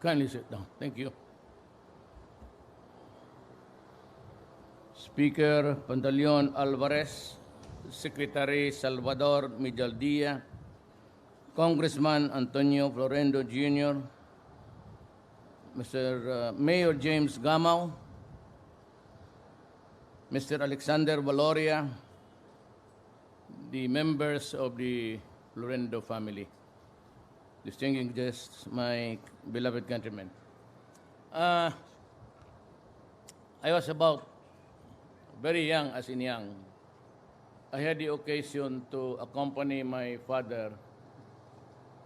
Kindly sit down. Thank you. Speaker Pantaleon Alvarez, Secretary Salvador Mijaldia, Congressman Antonio Florendo Jr., Mr. Mayor James Gamau, Mr. Alexander Valoria, the members of the Florendo family, distinguished guests, my beloved countrymen. I was about very young, as in young. I had the occasion to accompany my father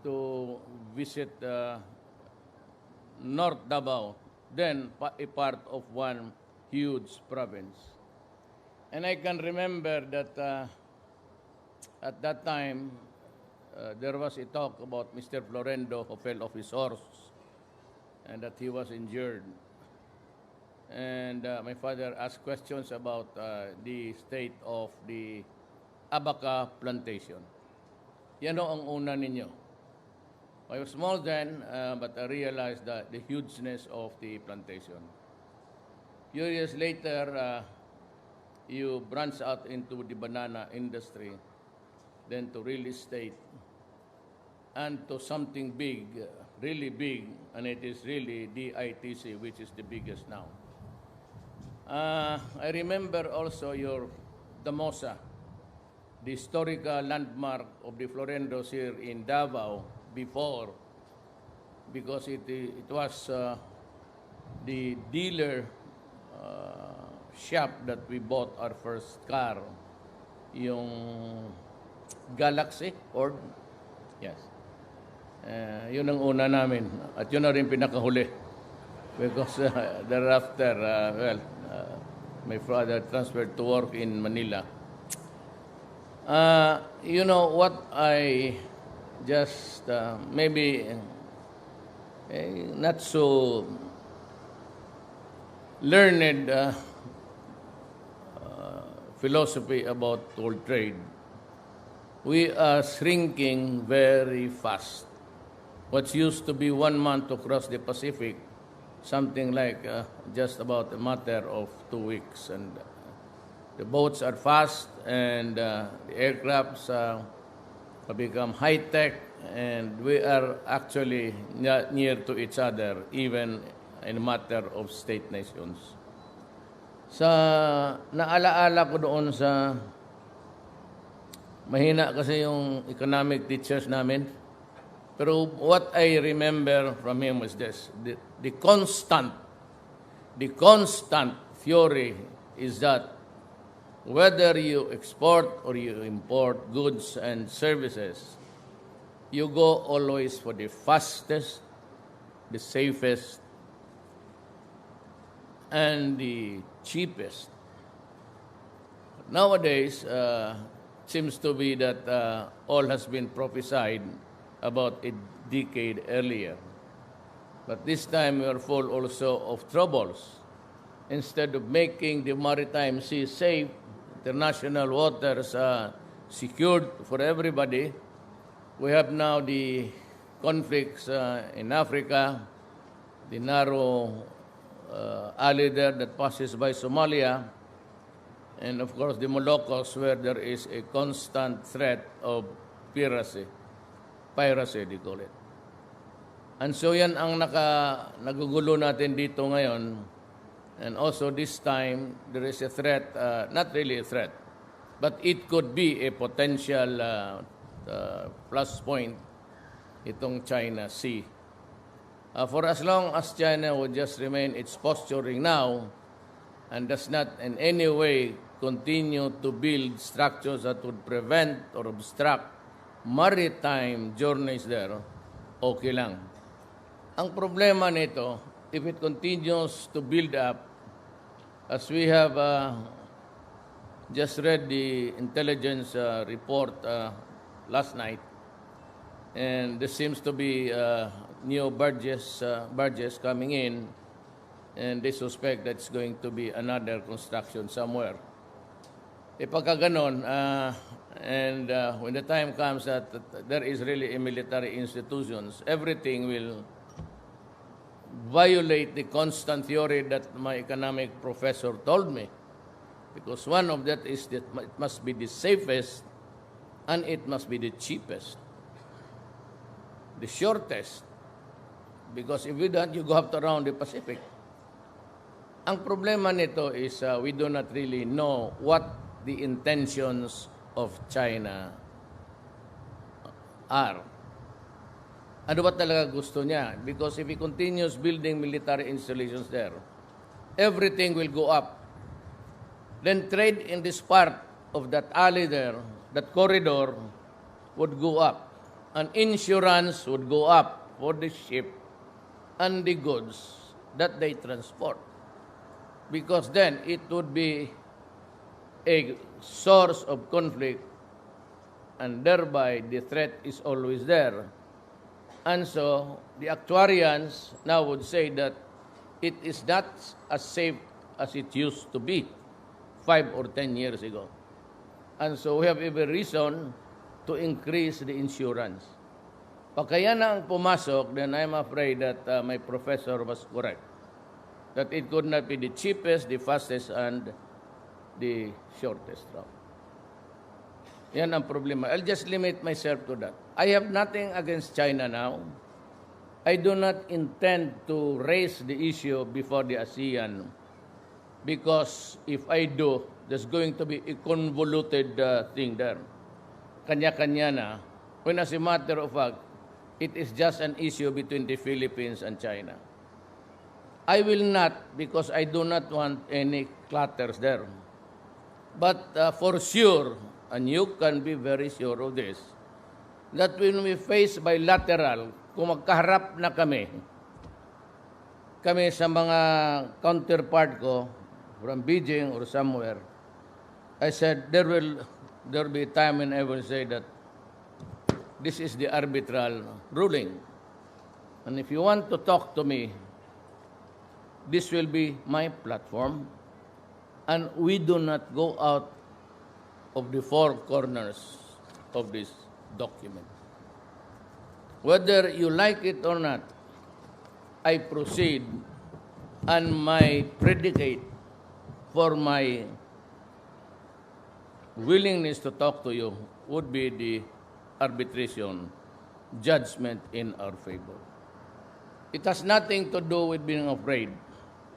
to visit North Davao, then a part of one huge province. And I can remember that at that time, there was a talk about Mr. Florendo who fell off his horse and that he was injured. And my father asked questions about the state of the abaca plantation. Yan ang una ninyo. I was small then, but I realized that the hugeness of the plantation. Few years later, you branched out into the banana industry, then to real estate, and to something big, really big, and it is really DITC, which is the biggest now. I remember also your Damosa, the historical landmark of the Florendos here in Davao before, because it was the dealer shop that we bought our first car, yung Galaxy Ford. Yes. Yun ang una namin. At yun na rin pinakahuli. Because thereafter, my father transferred to work in Manila. You know what I just maybe not so learned philosophy about world trade. We are shrinking very fast. What used to be 1 month to cross the Pacific, something like just about a matter of 2 weeks. And the boats are fast, and the aircrafts have become high-tech, and we are actually near to each other, even in a matter of state nations. Naalaala ko doon sa, mahina kasi yung economic teachers namin, pero what I remember from him was this, the constant theory is that whether you export or you import goods and services, you go always for the fastest, the safest, and the cheapest. Nowadays, seems to be that all has been prophesied about a decade earlier. But this time we are full also of troubles. Instead of making the maritime sea safe, international waters secured for everybody, we have now the conflicts in Africa, the narrow alley there that passes by Somalia, and of course the Moluccos, where there is a constant threat of piracy they call it. And so yan ang nagugulo natin dito ngayon. And also this time, there is a threat, not really a threat, but it could be a potential plus point, itong China Sea. For as long as China would just remain its posturing now and does not in any way continue to build structures that would prevent or obstruct maritime journeys there, okay lang. Ang problema nito, if it continues to build up, as we have just read the intelligence report last night, and there seems to be new barges coming in, and they suspect that it's going to be another construction somewhere. Pagka ganon, and when the time comes that there is really a military institutions, everything will violate the constant theory that my economic professor told me. Because one of that is that it must be the safest and it must be the cheapest, the shortest. Because if you don't, you go up around the Pacific. Ang problema nito is we do not really know what the intentions of China are. Ano ba talaga gusto niya? Because if he continues building military installations there, everything will go up. Then trade in this part of that alley there, that corridor, would go up. And insurance would go up for the ship and the goods that they transport. Because then it would be a source of conflict, and thereby the threat is always there. And so the actuarians now would say that it is not as safe as it used to be 5 or 10 years ago. And so we have every reason to increase the insurance. Pag kaya na ang pumasok, then I'm afraid that my professor was correct. That it could not be the cheapest, the fastest, and the shortest route. Yan ang problema. I'll just limit myself to that. I have nothing against China now. I do not intend to raise the issue before the ASEAN because if I do, there's going to be a convoluted thing there. Kanya-kanya na. When as a matter of fact, it is just an issue between the Philippines and China. I will not because I do not want any clutters there. But for sure, and you can be very sure of this, that when we face bilateral, kung magkaharap na kami sa mga counterpart ko from Beijing or somewhere, I said there will be a time when I will say that this is the arbitral ruling. And if you want to talk to me, this will be my platform, and we do not go out of the four corners of this document. Whether you like it or not, I proceed, and my predicate for my willingness to talk to you would be the arbitration judgment in our favor. It has nothing to do with being afraid.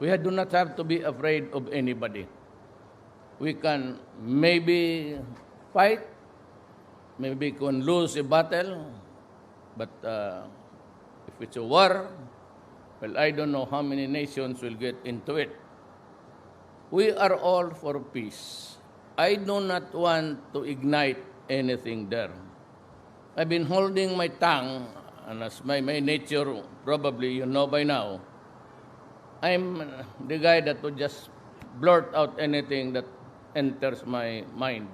We do not have to be afraid of anybody. We can maybe fight, maybe can lose a battle, but if it's a war, well, I don't know how many nations will get into it. We are all for peace. I do not want to ignite anything there. I've been holding my tongue, and as my nature, probably you know by now, I'm the guy that would just blurt out anything that enters my mind.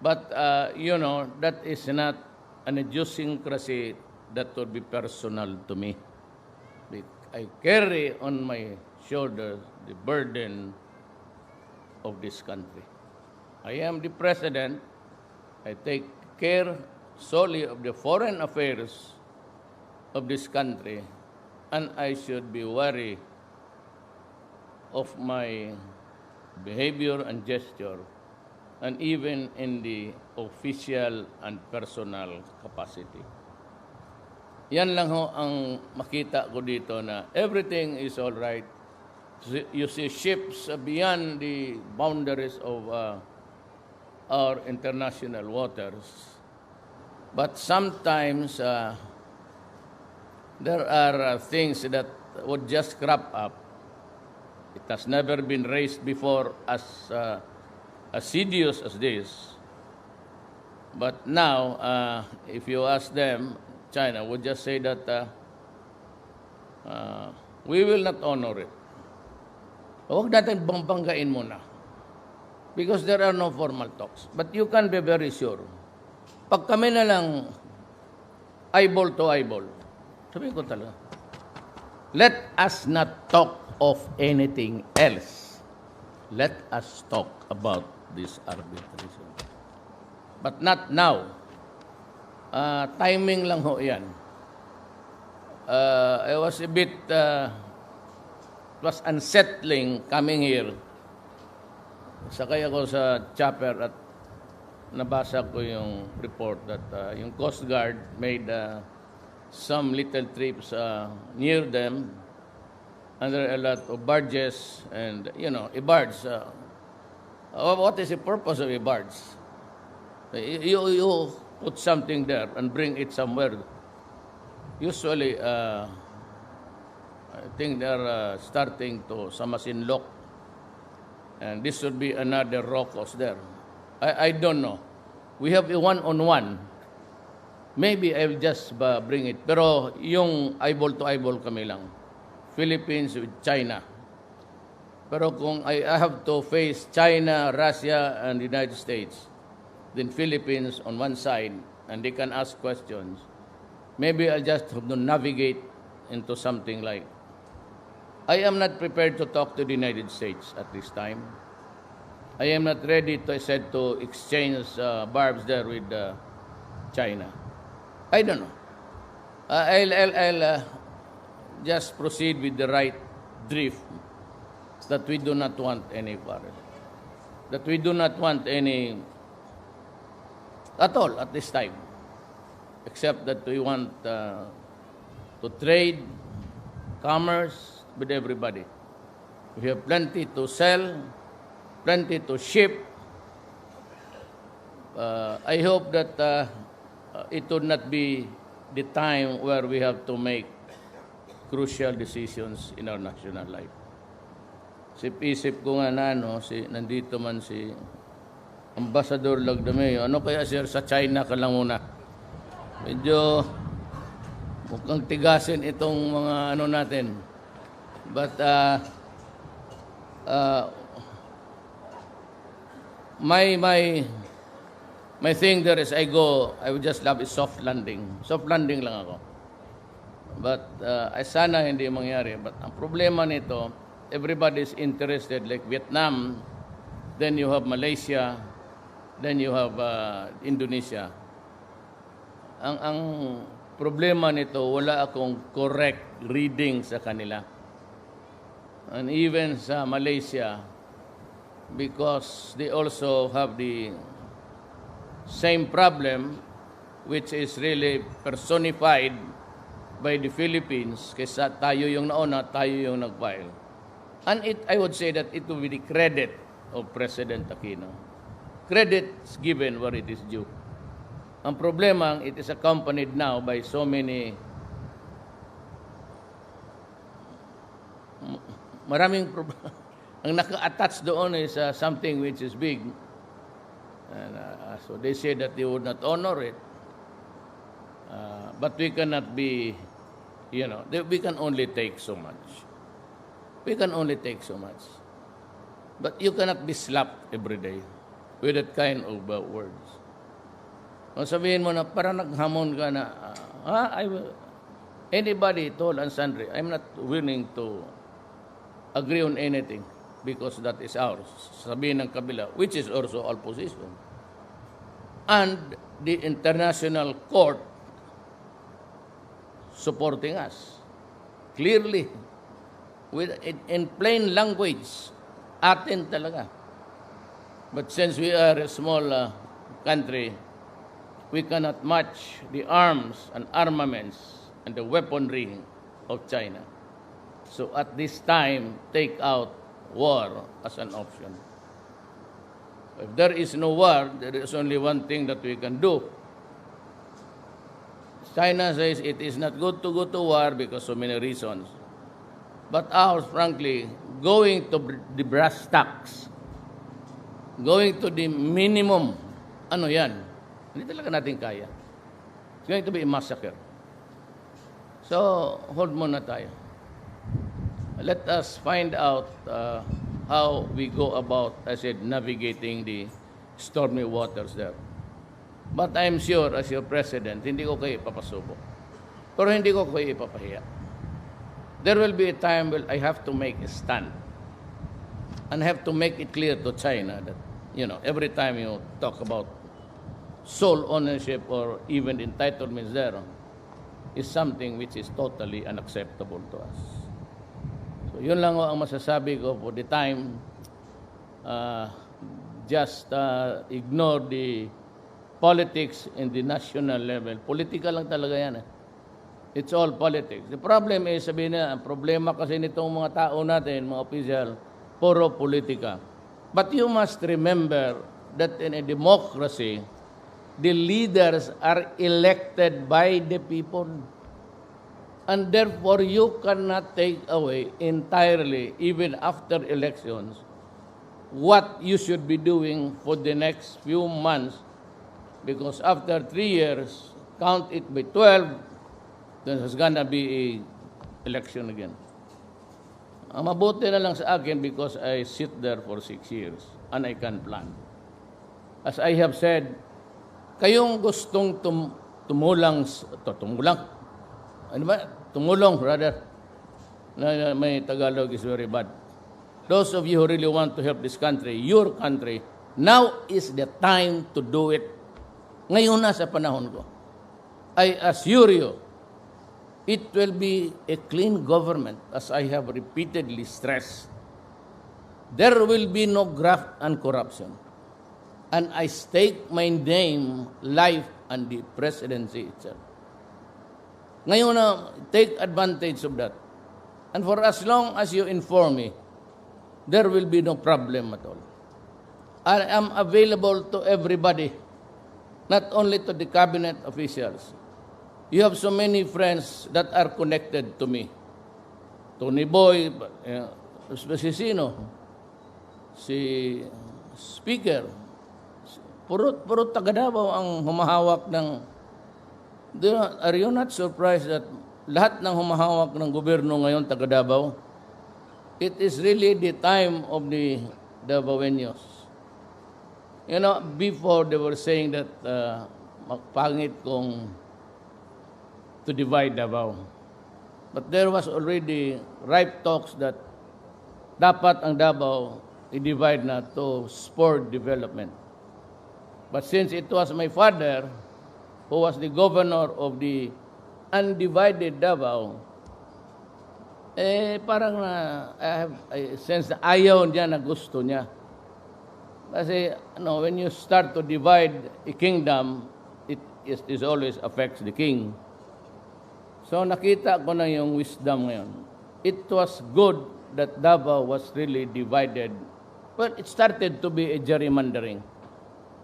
But, that is not an idiosyncrasy that would be personal to me. I carry on my shoulders the burden of this country. I am the president. I take care solely of the foreign affairs of this country, and I should be wary of my behavior and gesture, and even in the official and personal capacity. Yan lang ho ang makita ko dito na everything is all right. You see ships beyond the boundaries of our international waters. But sometimes there are things that would just crop up. It has never been raised before as assiduous as this. But now, if you ask them, China would just say that we will not honor it. Huwag natin banggain muna. Because there are no formal talks. But you can be very sure. Pag kami na lang eyeball to eyeball, sabihin ko talaga, let us not talk of anything else. Let us talk about this arbitration. But not now. Timing lang ho yan. I was a bit, it was unsettling coming here. Sakay ako sa chopper at nabasa ko yung report that yung Coast Guard made some little trips near them under a lot of barges and, a barge. What is the purpose of a barge? You put something there and bring it somewhere. Usually, I think they're starting to Samasinlok. And this should be another Rocos there. I don't know. We have a one-on-one. Maybe I'll just bring it. Pero yung eyeball to eyeball kami lang. Philippines with China. Pero kung I have to face China, Russia, and the United States, then Philippines on one side, and they can ask questions, maybe I'll just have to navigate into something like, I am not prepared to talk to the United States at this time. I am not ready to exchange barbs there with China. I don't know. I'll just proceed with the right drift that we do not want any quarrel. That we do not want any at all at this time. Except that we want to trade, commerce, with everybody. We have plenty to sell, plenty to ship. I hope that it would not be the time where we have to make crucial decisions in our national life. Isip ko nga nandito man si Ambassador Lagdameo. Ano kaya sir, sa China ka lang muna? Medyo mukhang tigasin itong mga natin. But my thing there is I would just love a soft landing. Soft landing lang ako. But sana hindi mangyari. But ang problema nito, everybody is interested. Like Vietnam, then you have Malaysia, then you have Indonesia. Ang problema nito, wala akong correct reading sa kanila. And even sa Malaysia, because they also have the same problem, which is really personified by the Philippines, kaysa tayo yung nauna, tayo yung nag-file. And I would say that it will be the credit of President Aquino. Credit is given where it is due. Ang problema, it is accompanied now by so many maraming problema. Ang naka-attach doon is something which is big. And, so they say that they would not honor it. But we cannot be, we can only take so much. We can only take so much. But you cannot be slapped every day with that kind of words. Kung sabihin mo na parang naghamon ka na, anybody told and sundry, I'm not willing to agree on anything because that is ours. Sabihin ng kabila, which is also our position. And the international court supporting us clearly in plain language, atin talaga. But since we are a small country, we cannot match the arms and armaments and the weaponry of China. So at this time, take out war as an option. If there is no war, there is only one thing that we can do. China says it is not good to go to war because of many reasons. But ours, frankly, going to the brass tacks, going to the minimum, yan? Hindi talaga natin kaya. It's going to be a massacre. So, hold muna tayo. Let us find out how we go about, I said, navigating the stormy waters there. But I'm sure, as your president, hindi ko kayo ipapasubo. Pero hindi ko kayo ipapahiya. There will be a time when I have to make a stand. And have to make it clear to China that, every time you talk about sole ownership or even entitlements there, is something which is totally unacceptable to us. So yun lang ang masasabi ko for the time. Just ignore the politics in the national level. Political lang talaga yan. It's all politics. The problem is, sabihin na, ang problema kasi nitong mga tao natin, mga opisyal, puro politika. But you must remember that in a democracy, the leaders are elected by the people. And therefore, you cannot take away entirely, even after elections, what you should be doing for the next few months. Because after 3 years, count it by 12, there's gonna be a election again. Ang mabuti na lang sa akin because I sit there for 6 years and I can plan. As I have said, kayong gustong tumulong, ano ba? Tumulong, rather. May Tagalog is very bad. Those of you who really want to help this country, your country, now is the time to do it. Ngayon na sa panahon ko. I assure you, it will be a clean government, as I have repeatedly stressed. There will be no graft and corruption. And I stake my name, life, and the presidency itself. Ngayon na, take advantage of that. And for as long as you inform me, there will be no problem at all. I am available to everybody, not only to the cabinet officials. You have so many friends that are connected to me. Tony Boy, si sino? Si Speaker. Puro taga Davao ang humahawak ng... Are you not surprised that lahat ng humahawak ng gobyerno ngayon taga Davao? It is really the time of the Davaoenos. You know, before they were saying that pangit kung to divide Davao. But there was already ripe talks that dapat ang Davao i-divide na to spur development. But since it was my father who was the governor of the undivided Davao, parang I sense na ayaw niya na gusto niya. Kasi, when you start to divide a kingdom, it always affects the king. So, nakita ko na yung wisdom ngayon. It was good that Davao was really divided. Well, it started to be a gerrymandering.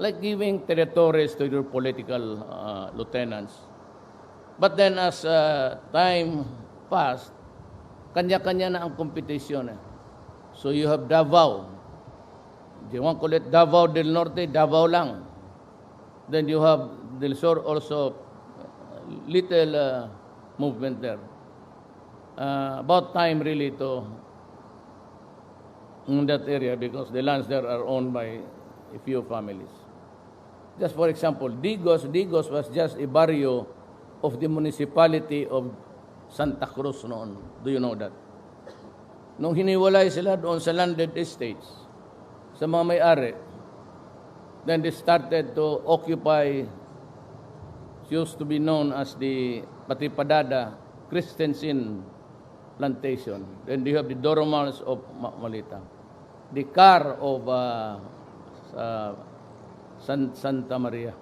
Like giving territories to your political lieutenants. But then as time passed, kanya-kanya na ang competition. So you have Davao. If you want to call it Davao del Norte, Davao lang. Then you have Del Sur also, little movement there. About time really to in that area because the lands there are owned by a few families. Just for example, Digos was just a barrio of the municipality of Santa Cruz noon. Do you know that? Nung hiniwalay sila doon sa landed estates, sa mga may-ari, then they started to occupy, used to be known as the Patipadada Christensen Plantation. Then you have the Doromals of Malita. The Car of Santa Maria.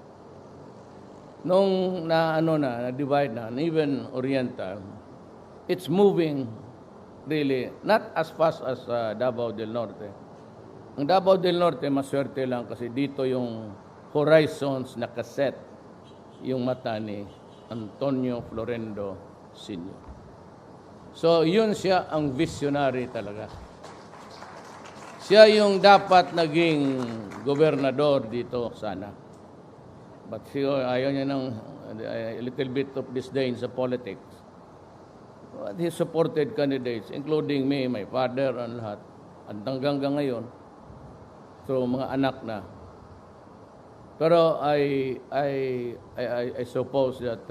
Nung na-divide na, even Oriental, it's moving really, not as fast as Davao del Norte. Ang Davao del Norte, maswerte lang kasi dito yung horizons nakaset yung mata ni Antonio Florendo Sr. So, yun siya ang visionary talaga. Siya yung dapat naging gobernador dito sana. But ayaw niya ng a little bit of disdain sa politics. But he supported candidates, including me, my father, and lahat. At hanggang ngayon, so mga anak na. Pero I suppose that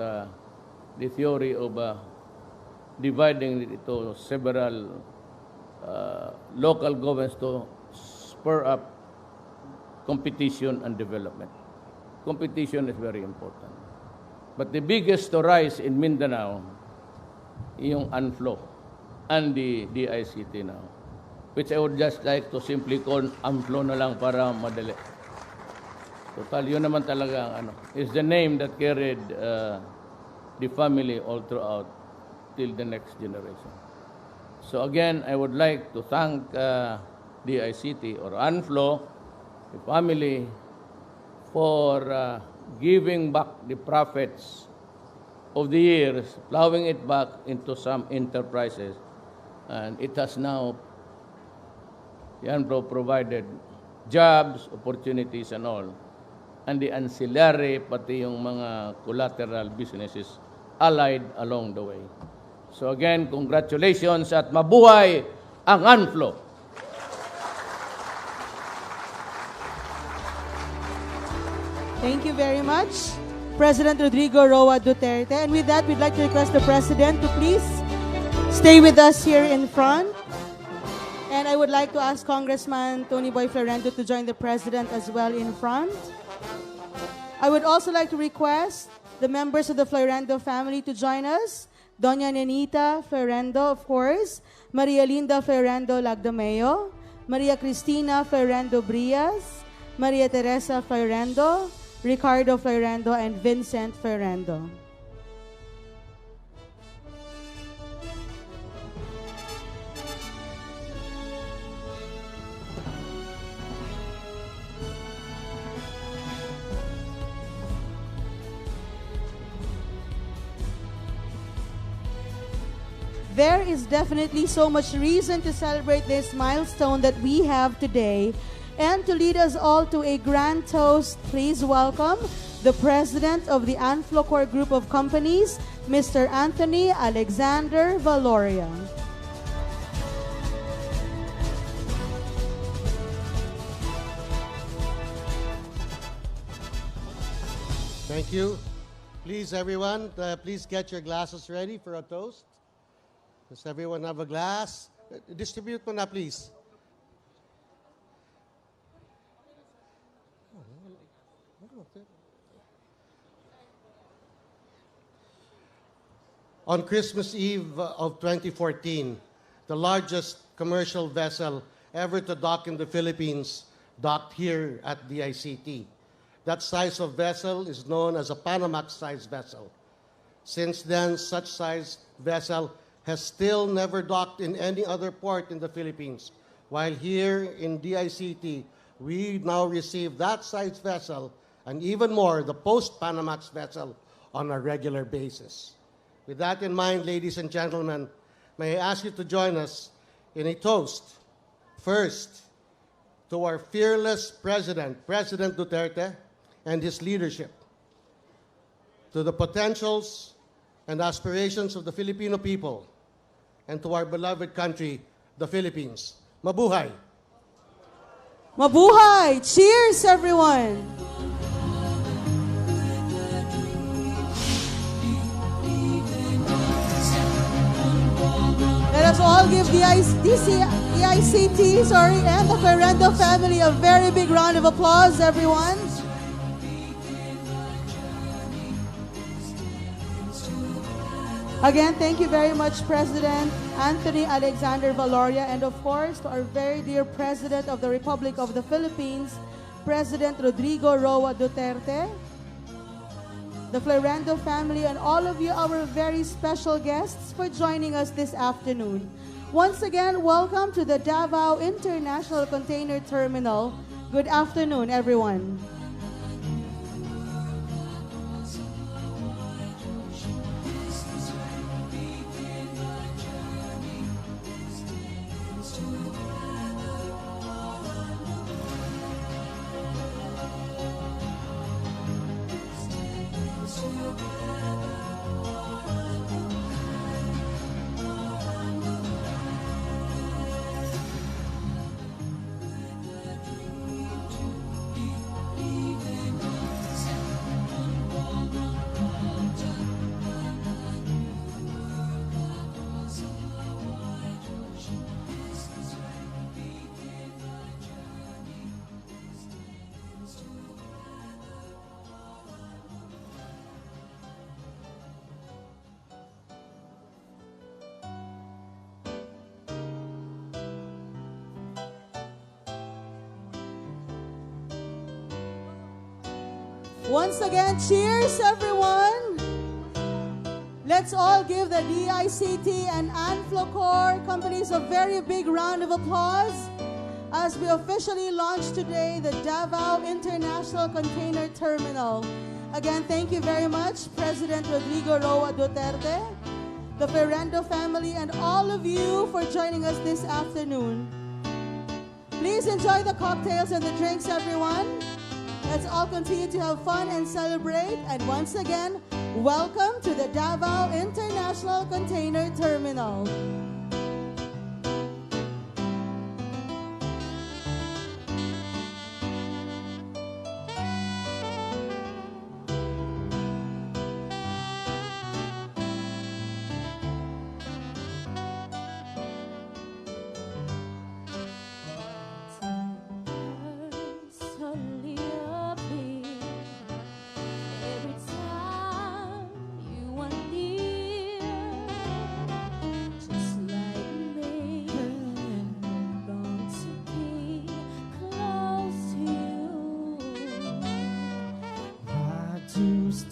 the theory of dividing it into several local governments to spur up competition and development. Competition is very important. But the biggest to rise in Mindanao, yung UNFLO and the DICT now, which I would just like to simply call UNFLO na lang para madali. Total, yun naman talaga ang is the name that carried the family all throughout till the next generation. So again, I would like to thank DICT or UNFLO, the family, for giving back the profits of the years, plowing it back into some enterprises. And it has now, UNFLO provided jobs, opportunities, and all. And the ancillary, pati yung mga collateral businesses allied along the way. So again, congratulations at mabuhay ang UNFLO. Thank you very much, President Rodrigo Roa Duterte. And with that, we'd like to request the President to please stay with us here in front. And I would like to ask Congressman Tony Boy Florendo to join the President as well in front. I would also like to request the members of the Florendo family to join us. Doña Nenita Florendo, of course, Maria Linda Florendo Lagdameo, Maria Cristina Florendo Brias, Maria Teresa Florendo, Ricardo Florendo, and Vincent Florendo. There is definitely so much reason to celebrate this milestone that we have today. And to lead us all to a grand toast, please welcome the President of the Anflocor Group of Companies, Mr. Anthony Alexander Valoria. Thank you. Please, everyone, please get your glasses ready for a toast. Does everyone have a glass? Distribute mo na, please. On Christmas Eve of 2014, the largest commercial vessel ever to dock in the Philippines docked here at DICT. That size of vessel is known as a Panamax-sized vessel. Since then, such size vessel has still never docked in any other port in the Philippines. While here in DICT, we now receive that size vessel and even more, the post-Panamax vessel on a regular basis. With that in mind, ladies and gentlemen, may I ask you to join us in a toast. First, to our fearless President, President Duterte, and his leadership. To the potentials and aspirations of the Filipino people, and to our beloved country, the Philippines. Mabuhay! Mabuhay! Cheers, everyone! Let us all give the ICT, and the Ferrando family a very big round of applause, everyone. Again, thank you very much, President Anthony Alexander Valoria, and of course, to our very dear President of the Republic of the Philippines, President Rodrigo Roa Duterte, the Florendo family, and all of you, our very special guests, for joining us this afternoon. Once again, welcome to the Davao International Container Terminal. Good afternoon, everyone. Once again, cheers, everyone. Let's all give the DICT and Anflocor companies a very big round of applause as we officially launch today the Davao International Container Terminal. Again, thank you very much, President Rodrigo Roa Duterte, the Ferrando family, and all of you for joining us this afternoon. Please enjoy the cocktails and the drinks, everyone. Let's all continue to have fun and celebrate. And once again, welcome to the Davao International Container Terminal.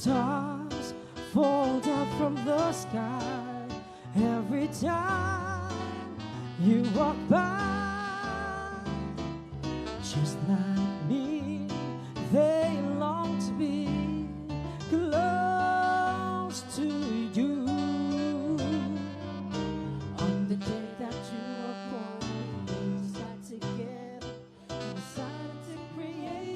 Stars fall down from the sky every time you walk by.